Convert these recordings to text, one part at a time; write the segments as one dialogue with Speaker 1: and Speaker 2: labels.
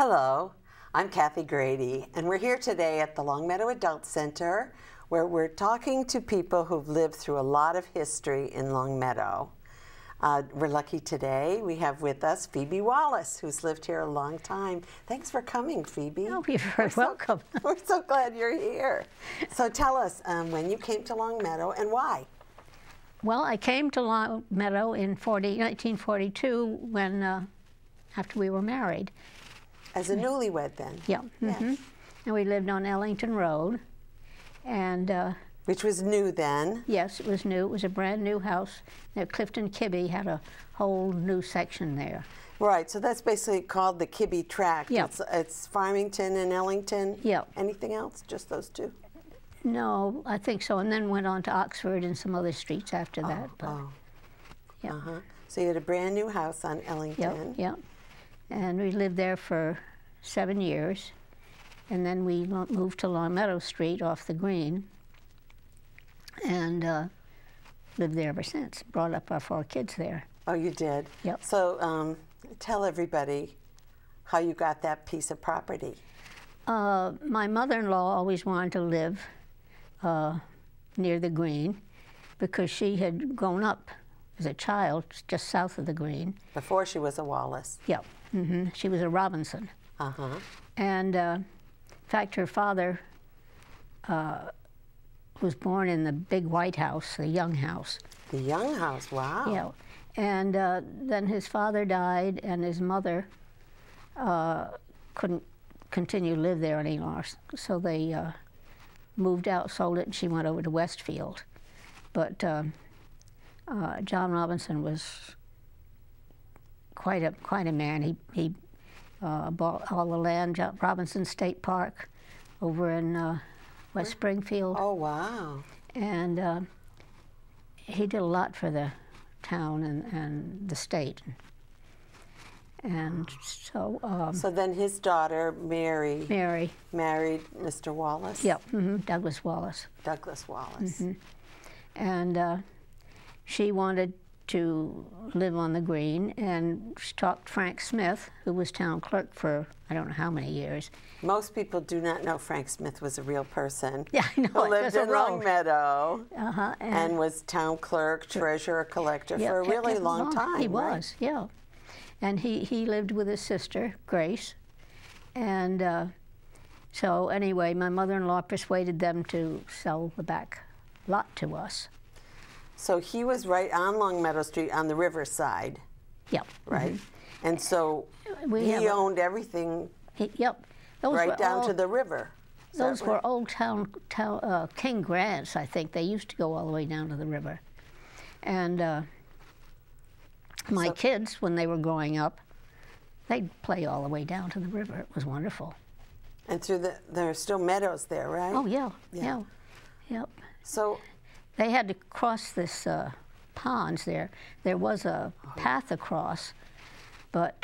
Speaker 1: Hello, I'm Kathy Grady, and we're here today at the Longmeadow Adult Center, where we're talking to people who've lived through a lot of history in Longmeadow. We're lucky today. We have with us Phebe Wallace, who's lived here a long time. Thanks for coming, Phebe.
Speaker 2: Oh, you're very welcome.
Speaker 1: We're so glad you're here. So tell us when you came to Longmeadow and why.
Speaker 2: Well, I came to Longmeadow in 1942 when, after we were married.
Speaker 1: As a newlywed then?
Speaker 2: Yeah.
Speaker 1: Yes.
Speaker 2: And we lived on Ellington Road. And
Speaker 1: which was new then?
Speaker 2: yes, it was new. It was a brand new house. Now, Clifton Kibbe had a whole new section there.
Speaker 1: Right, so that's basically called the Kibbe Tract.
Speaker 2: Yeah.
Speaker 1: It's Farmington and Ellington?
Speaker 2: Yeah.
Speaker 1: Anything else? Just those two?
Speaker 2: No, I think so. And then went on to Oxford and some other streets after that. But, yeah.
Speaker 1: So you had a brand new house on Ellington.
Speaker 2: Yep. And we lived there for 7 years. And then we moved to Longmeadow Street off the Green and lived there ever since. Brought up our 4 kids there.
Speaker 1: Oh, you did?
Speaker 2: Yep.
Speaker 1: So tell everybody how you got that piece of property.
Speaker 2: My mother-in-law always wanted to live near the Green because she had grown up as a child just south of the Green.
Speaker 1: Before she was a Wallace.
Speaker 2: Yeah. She was a Robinson. And in fact, her father was born in the big white house, the Young house.
Speaker 1: The Young house, wow.
Speaker 2: Yeah. And then his father died, and his mother couldn't continue to live there anymore. So they moved out, sold it, and she went over to Westfield. But John Robinson was quite a man. He bought all the land, Robinson State Park, over in West Springfield.
Speaker 1: Oh, wow.
Speaker 2: And he did a lot for the town and the state. And so...
Speaker 1: so then his daughter, Mary, married Mr. Wallace?
Speaker 2: Yep, Douglas Wallace.
Speaker 1: Douglas Wallace.
Speaker 2: And she wanted to live on the Green, and she talked Frank Smith, who was town clerk for I don't know how many years.
Speaker 1: Most people do not know Frank Smith was a real person.
Speaker 2: Yeah, I know.
Speaker 1: Who lived in Longmeadow and was town clerk, treasurer, collector for a really long time.
Speaker 2: He was, yeah. And he lived with his sister, Grace. And so anyway, my mother-in-law persuaded them to sell the back lot to us.
Speaker 1: So he was right on Longmeadow Street on the riverside.
Speaker 2: Yep.
Speaker 1: Right? And so he owned everything right down to the river.
Speaker 2: Those were old town King grants, I think. They used to go all the way down to the river. And my kids, when they were growing up, they'd play all the way down to the river. It was wonderful. And
Speaker 1: there are still meadows there, right?
Speaker 2: Oh, yeah. Yep.
Speaker 1: So
Speaker 2: they had to cross this ponds there. There was a path across, but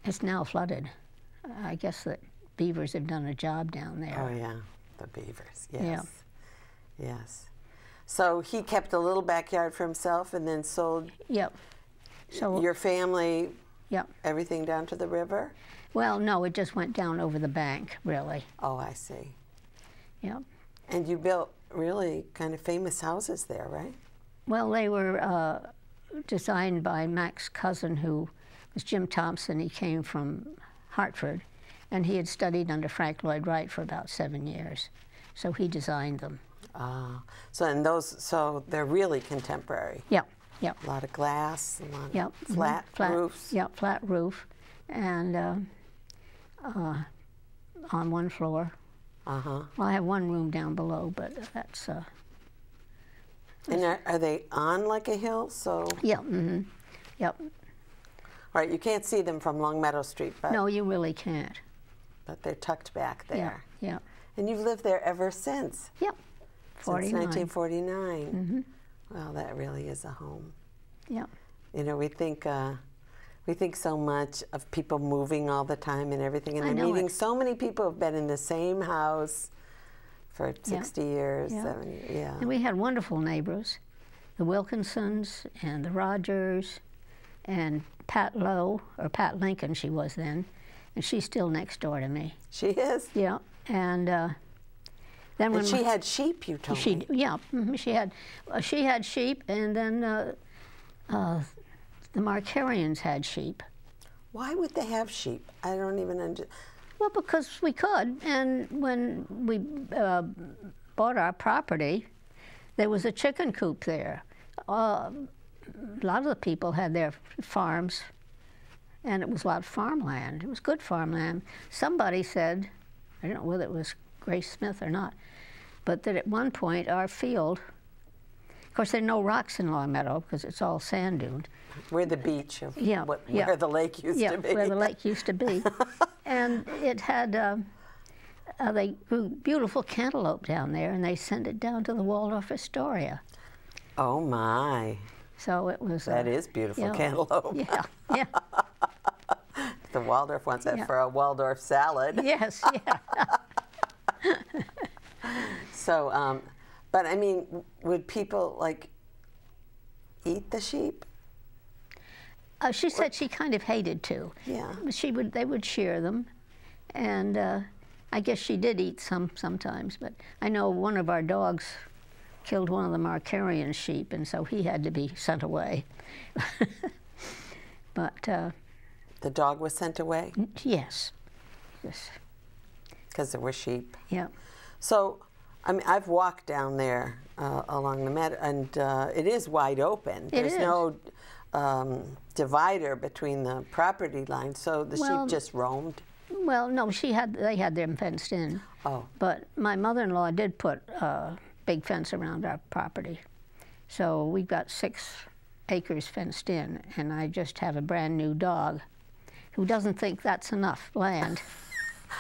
Speaker 2: it's now flooded. I guess that beavers have done a job down there.
Speaker 1: Oh, yeah, the beavers, yes. Yeah. Yes. So he kept a little backyard for himself and then sold your family everything down to the river?
Speaker 2: Well, no, it just went down over the bank, really.
Speaker 1: Oh, I see.
Speaker 2: Yep.
Speaker 1: And you built really kind of famous houses there, right?
Speaker 2: Well, they were designed by Mac's cousin, who was Jim Thompson. He came from Hartford, and he had studied under Frank Lloyd Wright for about 7 years. So he designed them.
Speaker 1: So they're really contemporary.
Speaker 2: Yep.
Speaker 1: A lot of glass, a lot of flat roofs.
Speaker 2: Yep, flat roof, and on one floor. Well, I have one room down below, but that's...
Speaker 1: and are they on like a hill? So
Speaker 2: Yep.
Speaker 1: Right, you can't see them from Longmeadow Street, but... No,
Speaker 2: you really can't.
Speaker 1: But they're tucked back there.
Speaker 2: Yeah.
Speaker 1: And you've lived there ever since?
Speaker 2: Yep. 49.
Speaker 1: Since 1949. Well, that really is a home.
Speaker 2: Yeah.
Speaker 1: You know, we think so much of people moving all the time and everything, and I'm meeting so many people who've been in the same house for 60 years, 70 years.
Speaker 2: And we had wonderful neighbors, the Wilkinsons and the Rogers and Pat Lowe, or Pat Lincoln she was then, and she's still next door to me.
Speaker 1: She is?
Speaker 2: Yeah, and then when
Speaker 1: And she had sheep, you told me.
Speaker 2: Yeah, she had sheep, and then the Markarians had sheep.
Speaker 1: Why would they have sheep? I don't even understand.
Speaker 2: Well, because we could, and when we bought our property, there was a chicken coop there. A lot of the people had their farms, and it was a lot of farmland. It was good farmland. Somebody said, I don't know whether it was Grace Smith or not, but that at one point our field, of course there are no rocks in Longmeadow because it's all sand dune.
Speaker 1: We're the beach of
Speaker 2: Yeah,
Speaker 1: where the lake used to be.
Speaker 2: Yeah, where the lake used to be. And it had, they grew beautiful cantaloupe down there, and they sent it down to the Waldorf Astoria.
Speaker 1: Oh, my.
Speaker 2: So it was...
Speaker 1: That is beautiful cantaloupe.
Speaker 2: Yeah, yeah.
Speaker 1: The Waldorf wants that for a Waldorf salad.
Speaker 2: Yes, yeah.
Speaker 1: So, but I mean, would people, like, eat the sheep?
Speaker 2: She said she kind of hated to.
Speaker 1: Yeah.
Speaker 2: They would shear them, and I guess she did eat some sometimes. But I know one of our dogs killed one of the Markarian sheep, and so he had to be sent away. But
Speaker 1: the dog was sent away?
Speaker 2: Yes. Yes.
Speaker 1: Because there were sheep.
Speaker 2: Yeah.
Speaker 1: So, I mean, I've walked down there along the meadow, and it is wide open. There's no divider between the property lines, so the sheep just roamed.
Speaker 2: Well, no, they had them fenced in.
Speaker 1: Oh.
Speaker 2: But my mother-in-law did put a big fence around our property. So we've got 6 acres fenced in, and I just have a brand new dog who doesn't think that's enough land.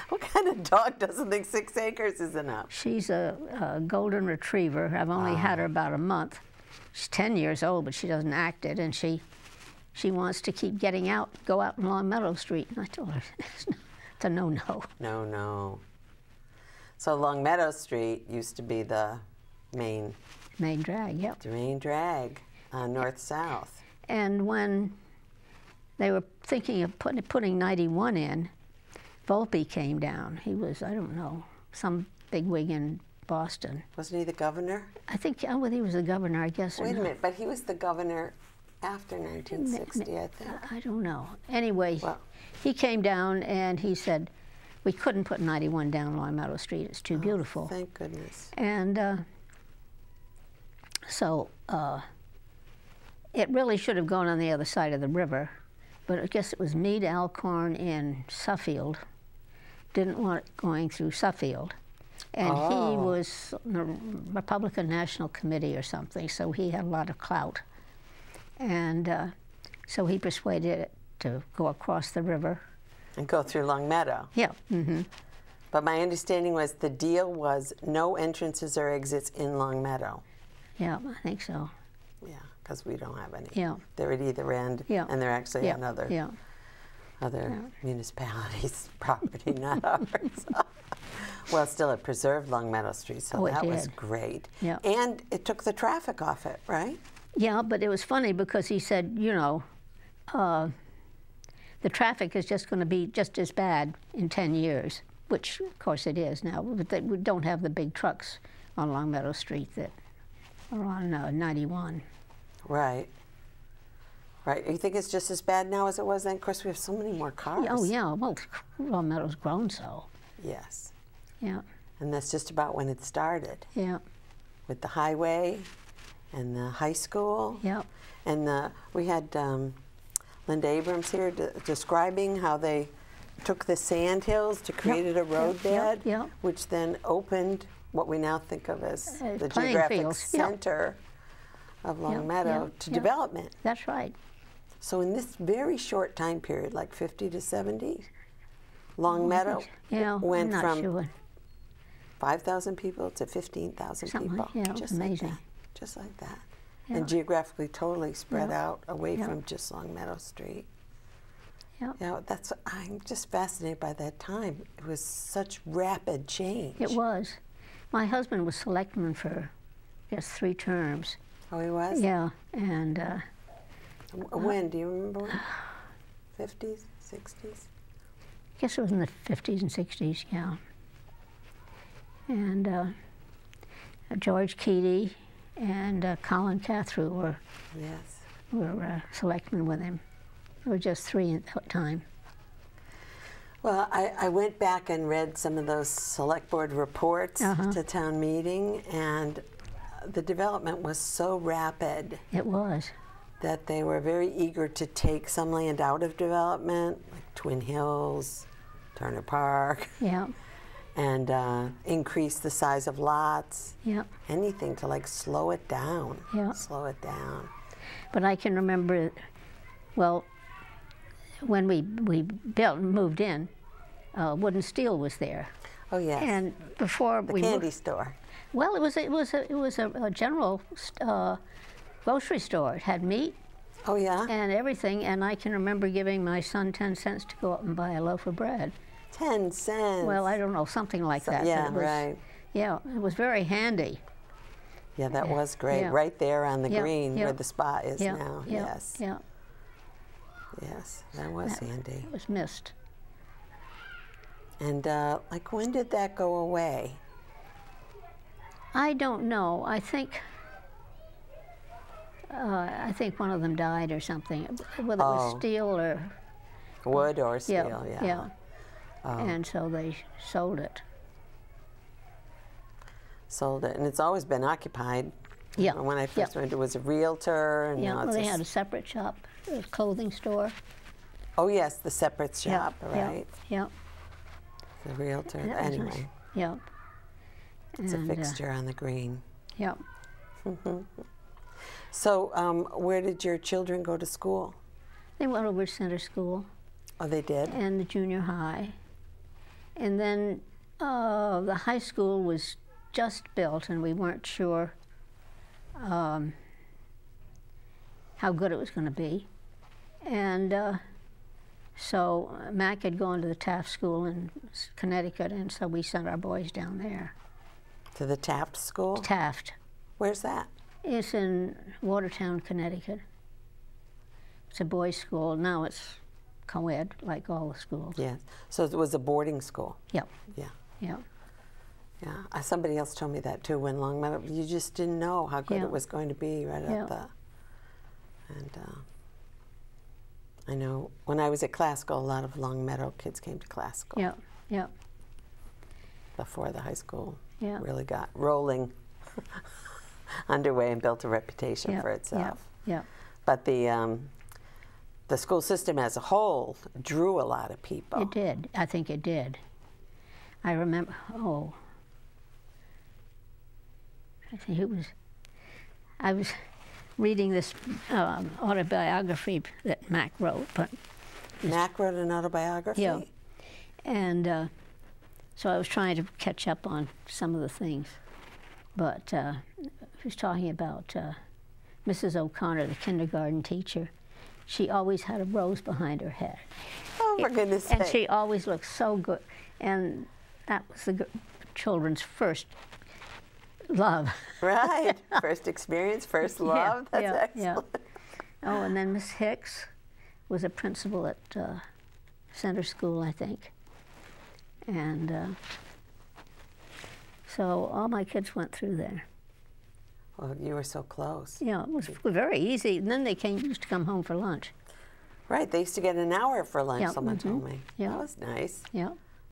Speaker 1: What kind of dog doesn't think 6 acres is enough?
Speaker 2: She's a golden retriever. I've only had her about a month. She's 10 years old, but she doesn't act it, and she wants to keep getting out, go out in Longmeadow Street. And I told her, it's a no-no.
Speaker 1: No. So Longmeadow Street used to be the main
Speaker 2: drag, yep.
Speaker 1: The main drag, north-south.
Speaker 2: And when they were thinking of putting 91 in, Volpe came down. He was, I don't know, some bigwig in Boston.
Speaker 1: Wasn't he the governor?
Speaker 2: I think, whether he was the governor, I guess.
Speaker 1: Wait a minute, but he was the governor after 1960, I think.
Speaker 2: I don't know. Anyway, he came down and he said, we couldn't put 91 down Longmeadow Street. It's too beautiful.
Speaker 1: Thank goodness.
Speaker 2: And so it really should have gone on the other side of the river, but I guess it was Meade Alcorn in Suffield didn't want it going through Suffield. And he was on the Republican National Committee or something, so he had a lot of clout. And so he persuaded it to go across the river.
Speaker 1: And go through Longmeadow.
Speaker 2: Yeah. Mm-hmm.
Speaker 1: But my understanding was the deal was no entrances or exits in Longmeadow.
Speaker 2: Yeah, I think so.
Speaker 1: Yeah, because we don't have any.
Speaker 2: Yeah.
Speaker 1: They're at either end, and they're actually on other municipalities' property, not ours. Well, still, it preserved Longmeadow Street, so that was great.
Speaker 2: Yeah.
Speaker 1: And it took the traffic off it, right?
Speaker 2: Yeah, but it was funny because he said, you know, the traffic is just going to be just as bad in 10 years, which, of course, it is now. But we don't have the big trucks on Longmeadow Street that are on 91.
Speaker 1: Right. Right. You think it's just as bad now as it was then? Of course, we have so many more cars.
Speaker 2: Oh, yeah. Well, Longmeadow's grown so.
Speaker 1: Yes.
Speaker 2: Yeah.
Speaker 1: And that's just about when it started.
Speaker 2: Yeah.
Speaker 1: With the highway and the high school.
Speaker 2: Yeah.
Speaker 1: And we had Linda Abrams here describing how they took the sand hills to create a roadbed, which then opened what we now think of as the geographic center of Longmeadow to development.
Speaker 2: That's right.
Speaker 1: So in this very short time period, like 50 to 70, Longmeadow went from 5,000 people to 15,000 people.
Speaker 2: Just amazing.
Speaker 1: Like that. Just like that. And geographically totally spread out away from just Longmeadow Street. Yeah, I'm just fascinated by that time. It was such rapid change.
Speaker 2: It was. My husband was selectman for, I guess, 3 terms.
Speaker 1: Oh, he was?
Speaker 2: Yeah, and...
Speaker 1: when? Do you remember when? 50s? 60s?
Speaker 2: guess it was in the 50s and 60s, yeah. And George Keady and Colin Cathrew were selectmen with him. There were just 3 at that time.
Speaker 1: Well, I went back and read some of those select board reports to town meeting, and the development was so rapid.
Speaker 2: It was.
Speaker 1: That they were very eager to take some land out of development, like Twin Hills, Turner Park.
Speaker 2: Yeah.
Speaker 1: And increase the size of lots.
Speaker 2: Yeah.
Speaker 1: Anything to like slow it down.
Speaker 2: Yeah.
Speaker 1: Slow it down.
Speaker 2: But I can remember, well, when we built and moved in, Wood and Steel was there.
Speaker 1: Oh yes.
Speaker 2: And before
Speaker 1: the
Speaker 2: we
Speaker 1: candy
Speaker 2: moved,
Speaker 1: store.
Speaker 2: Well, it was a general grocery store. It had meat.
Speaker 1: Oh yeah.
Speaker 2: And everything. And I can remember giving my son 10 cents to go up and buy a loaf of bread.
Speaker 1: 10 cents.
Speaker 2: Well, I don't know, something like that.
Speaker 1: Yeah,
Speaker 2: it was,
Speaker 1: right.
Speaker 2: Yeah, it was very handy.
Speaker 1: Yeah, that was great.
Speaker 2: Yeah.
Speaker 1: Right there on the green
Speaker 2: yeah.
Speaker 1: where the spot is
Speaker 2: Yeah,
Speaker 1: now.
Speaker 2: yeah,
Speaker 1: Yes.
Speaker 2: Yeah.
Speaker 1: Yes, that was handy.
Speaker 2: It was missed.
Speaker 1: And like, when did that go away?
Speaker 2: I don't know. I think one of them died or something. Whether it was steel or
Speaker 1: wood or steel.
Speaker 2: Yeah.
Speaker 1: Yeah.
Speaker 2: Oh. And so they sold it.
Speaker 1: Sold it, and it's always been occupied.
Speaker 2: Yeah.
Speaker 1: When I first went, it was a realtor, and
Speaker 2: yeah.
Speaker 1: now it's
Speaker 2: Well, they had a separate shop, a clothing store.
Speaker 1: Oh yes, the separate shop,
Speaker 2: Yeah.
Speaker 1: right?
Speaker 2: Yeah.
Speaker 1: The realtor.
Speaker 2: That was
Speaker 1: Anyway.
Speaker 2: nice. Yeah.
Speaker 1: It's a fixture on the green.
Speaker 2: Yeah.
Speaker 1: So, where did your children go to school?
Speaker 2: They went over to Center School.
Speaker 1: Oh, they did?
Speaker 2: And the junior high. And then the high school was just built, and we weren't sure how good it was going to be. And so Mac had gone to the Taft School in Connecticut, and so we sent our boys down there.
Speaker 1: To the Taft School?
Speaker 2: Taft.
Speaker 1: Where's that?
Speaker 2: It's in Watertown, Connecticut. It's a boys' school. Now it's co-ed, like all the schools.
Speaker 1: Yes. So it was a boarding school?
Speaker 2: Yep.
Speaker 1: Yeah.
Speaker 2: Yeah.
Speaker 1: Yeah. Somebody else told me that too when Longmeadow, you just didn't know how good it was going to be right at the... And I know when I was at classical, a lot of Longmeadow kids came to classical.
Speaker 2: Yeah. Yeah.
Speaker 1: Before the high school really got rolling underway and built a reputation for itself.
Speaker 2: Yeah.
Speaker 1: But the school system as a whole drew a lot of people.
Speaker 2: It did. I think it did. I remember, I think it was, I was reading this autobiography that Mac wrote.
Speaker 1: Mac wrote an autobiography?
Speaker 2: Yeah. And so I was trying to catch up on some of the things. But he was talking about Mrs. O'Connor, the kindergarten teacher. She always had a rose behind her head.
Speaker 1: Oh, for goodness sake.
Speaker 2: And she always looked so good. And that was the children's first love.
Speaker 1: Right. First experience, first love. That's excellent.
Speaker 2: Yeah. Oh, and then Miss Hicks was a principal at Center School, I think. And so all my kids went through there.
Speaker 1: Well, you were so close.
Speaker 2: Yeah, it was very easy. And then they used to come home for lunch.
Speaker 1: Right, they used to get an hour for lunch,
Speaker 2: Yeah.
Speaker 1: someone told me.
Speaker 2: Yeah.
Speaker 1: That was nice.
Speaker 2: Yeah.